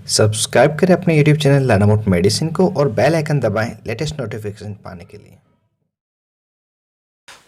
Subscribe करें अपने YouTube channel लानामोट medicine को और बेल आइकन दबाएं लेटेस्ट नोटिफिकेशन पाने के लिए।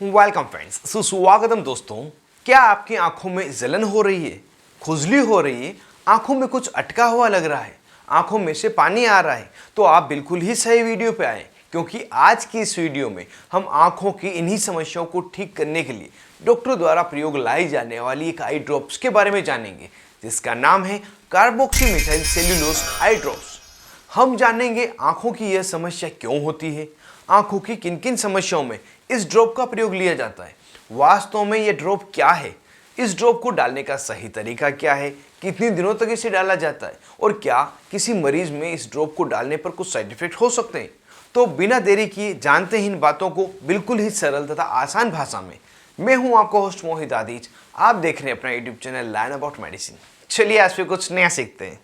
वेलकम फ्रेंड्स, सुस्वागतम दोस्तों। क्या आपकी आंखों में जलन हो रही है, खुजली हो रही है, आंखों में कुछ अटका हुआ लग रहा है, आंखों में से पानी आ रहा है, तो आप बिल्कुल ही सही वीडियो पे आए, क्योंकि आज की इस वीडियो में हम आंखों की इन्हीं समस्याओं को ठीक करने के लिए डॉक्टर द्वारा प्रयोग लाई जाने वाली एक आई ड्रॉप्स के बारे में जानेंगे, जिसका नाम है कार्बोक्सीमेथाइल सेल्यूलोज आई ड्रॉप्स। हम जानेंगे आंखों की यह समस्या क्यों होती है, आंखों की किन किन समस्याओं में इस ड्रॉप का प्रयोग लिया जाता है, वास्तव में यह ड्रॉप क्या है, इस ड्रॉप को डालने का सही तरीका क्या है, कितने दिनों तक इसे डाला जाता है और क्या किसी मरीज में इस ड्रॉप को डालने पर कुछ साइड इफेक्ट हो सकते हैं। तो बिना देरी किए जानते ही इन बातों को बिल्कुल ही सरल तथा आसान भाषा में। मैं हूं आपका होस्ट मोहित आदिज, आप देख रहे हैं अपना YouTube channel learn about medicine. चलिए आज फिर कुछ नया सीखते हैं।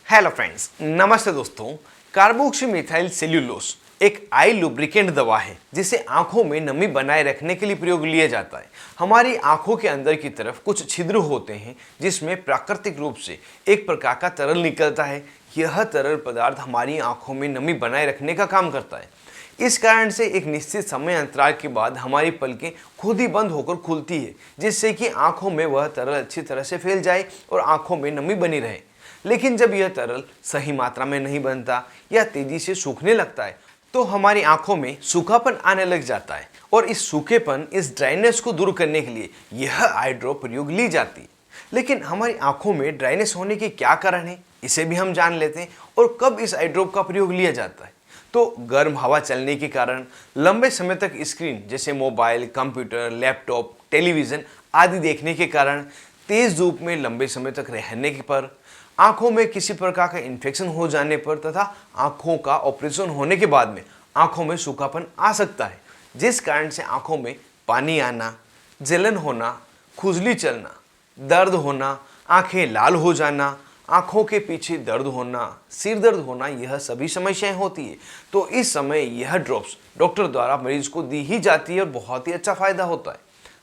हेलो फ्रेंड्स, नमस्ते दोस्तों। कार्बोक्सीमेथाइल सेल्यूलोज एक आई लुब्रिकेंट दवा है जिसे आंखों में नमी बनाए रखने के लिए प्रयोग लिया जाता है। हमारी आंखों के अंदर की तरफ कुछ छिद्र होते हैं जिसमें प्राकृतिक रूप से एक प्रकार का तरल निकलता है। यह तरल पदार्थ हमारी आंखों में नमी बनाए रखने का काम करता है। इस कारण से एक निश्चित समय अंतराल के बाद हमारी पलकें खुद ही बंद होकर खुलती है, जिससे कि आंखों में वह तरल अच्छी तरह से फैल जाए और आंखों में नमी बनी रहे। लेकिन जब यह तरल सही मात्रा में नहीं बनता या तेजी से सूखने लगता है तो हमारी आंखों में सूखापन आने लग जाता है और इस सूखेपन, इस ड्राइनेस को दूर करने के लिए यह आई ड्रॉप प्रयोग ली जाती है। लेकिन हमारी आंखों में ड्राइनेस होने के क्या कारण है, इसे भी हम जान लेते हैं और कब इस आई ड्रॉप का प्रयोग लिया जाता है। तो गर्म हवा चलने के कारण, लंबे समय तक स्क्रीन जैसे मोबाइल, कंप्यूटर, लैपटॉप, टेलीविजन आदि देखने के कारण, तेज धूप में लंबे समय तक रहने पर, आंखों में किसी प्रकार का इन्फेक्शन हो जाने पर तथा आंखों का ऑपरेशन होने के बाद में आंखों में सूखापन आ सकता है, जिस कारण से आंखों में पानी आना, जलन होना, खुजली चलना, दर्द होना, आंखें लाल हो जाना, आंखों के पीछे दर्द होना, सिर दर्द होना, यह सभी समस्याएं होती है। तो इस समय यह ड्रॉप्स डॉक्टर द्वारा मरीज को दी ही जाती है और बहुत ही अच्छा फायदा होता है।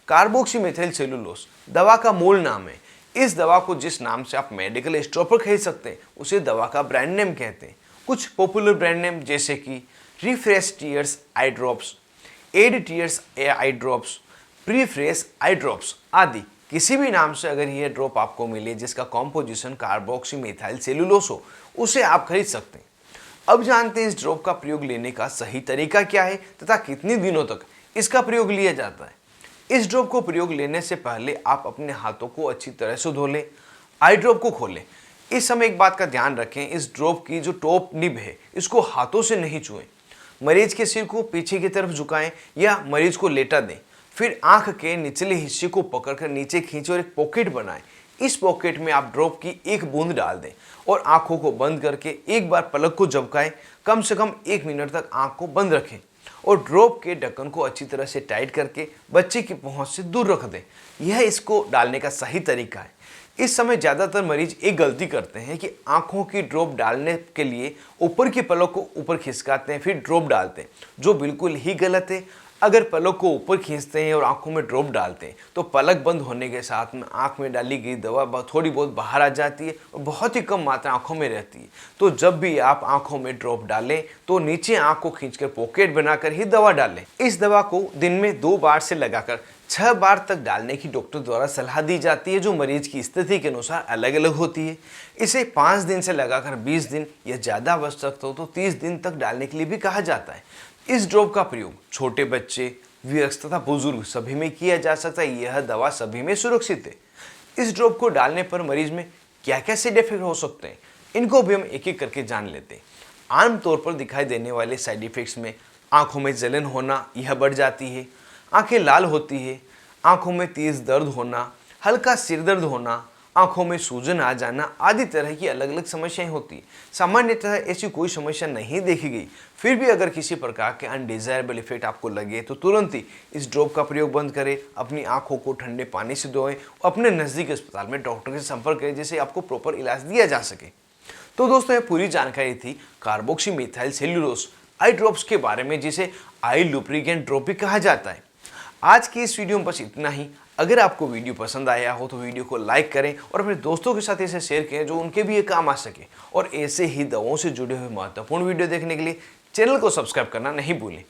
कार्बोक्सीमेथाइल सेल्यूलोज दवा का मूल नाम है। इस दवा को जिस नाम से आप मेडिकल स्टोर पर खरीद सकते हैं उसे दवा का ब्रांड नेम कहते हैं। कुछ पॉपुलर ब्रांड नेम जैसे कि रिफ्रेश टीयर्स आई ड्रॉप्स, एड टीयर्स आई ड्रॉप्स, प्रीफ्रेश आई ड्रॉप्स आदि, किसी भी नाम से अगर यह ड्रॉप आपको मिले जिसका कॉम्पोजिशन कार्बोक्सीमेथाइल सेल्यूलोज हो, उसे आप खरीद सकते हैं। अब जानते हैं इस ड्रॉप का प्रयोग लेने का सही तरीका क्या है तथा कितने दिनों तक इसका प्रयोग लिया जाता है। इस ड्रॉप को प्रयोग लेने से पहले आप अपने हाथों को अच्छी तरह से धो लें, आई ड्रॉप को खोलें। इस समय एक बात का ध्यान रखें, इस ड्रॉप की जो टॉप निब है इसको हाथों से नहीं छुएं। मरीज के सिर को पीछे की तरफ झुकाएं या मरीज को लेटा दें। फिर आंख के निचले हिस्से को पकड़कर नीचे खींचें और एक पॉकेट बनाएं। इस पॉकेट में आप ड्रॉप की एक बूंद डाल दें और आंखों को बंद करके एक बार पलक को झपकाएं। कम से कम 1 मिनट तक आंख को बंद रखें और ड्रॉप के ढक्कन को अच्छी तरह से टाइट करके बच्चे की पहुंच से दूर रख दें। यह इसको डालने का सही तरीका है। इस समय ज़्यादातर मरीज एक गलती करते हैं कि आंखों की ड्रॉप डालने के लिए ऊपर की पलक को ऊपर खिसकाते हैं, फिर ड्रॉप डालते हैं, जो बिल्कुल ही गलत है। अगर पलक को ऊपर खींचते हैं और आंखों में ड्रॉप डालते हैं तो पलक बंद होने के साथ में आंख में डाली गई दवा थोड़ी बहुत बाहर आ जाती है और बहुत ही कम मात्रा आंखों में रहती है। तो जब भी आप आंखों में ड्रॉप डालें तो नीचे आंख को खींचकर पॉकेट बनाकर ही दवा डालें। इस दवा को दिन में 2 बार से लगाकर 6 बार तक डालने की डॉक्टर द्वारा सलाह दी जाती है, जो मरीज की स्थिति के अनुसार अलग अलग होती है। इसे 5 दिन से लगाकर 20 दिन या ज़्यादा आवश्यक हो तो 30 दिन तक डालने के लिए भी कहा जाता है। इस ड्रॉप का प्रयोग छोटे बच्चे, वयस्क तथा बुजुर्ग सभी में किया जा सकता है। यह दवा सभी में सुरक्षित है। इस ड्रॉप को डालने पर मरीज में क्या क्या साइड इफेक्ट हो सकते हैं, इनको भी हम एक एक करके जान लेते हैं। आमतौर पर दिखाई देने वाले साइड इफेक्ट्स में आंखों में जलन होना, यह बढ़ जाती है, आंखें लाल होती है, आंखों में तेज दर्द होना, हल्का सिर दर्द होना, आंखों में सूजन आ जाना आदि तरह की अलग अलग समस्याएं होती हैं। सामान्यतः ऐसी कोई समस्या नहीं देखी गई। फिर भी अगर किसी प्रकार के अनडिजायरेबल इफेक्ट आपको लगे तो तुरंत ही इस ड्रॉप का प्रयोग बंद करें, अपनी आंखों को ठंडे पानी से धोएं, अपने नज़दीकी अस्पताल में डॉक्टर से संपर्क करें जिससे आपको प्रॉपर इलाज दिया जा सके। तो दोस्तों, ये पूरी जानकारी थी कार्बोक्सीमेथाइल सेल्यूलोज आई ड्रॉप्स के बारे में, जिसे आई लुब्रिकेंट ड्रॉप भी कहा जाता है। आज की इस वीडियो में बस इतना ही। अगर आपको वीडियो पसंद आया हो तो वीडियो को लाइक करें और अपने दोस्तों के साथ इसे शेयर करें जो उनके भी ये काम आ सके। और ऐसे ही दवाओं से जुड़े हुए महत्वपूर्ण वीडियो देखने के लिए चैनल को सब्सक्राइब करना नहीं भूलें।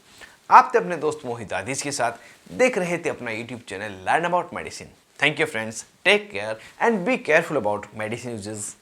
आप थे अपने दोस्त मोहित आदिश के साथ देख रहे थे अपना YouTube channel learn about medicine. Thank you friends, take care and be careful about medicine uses.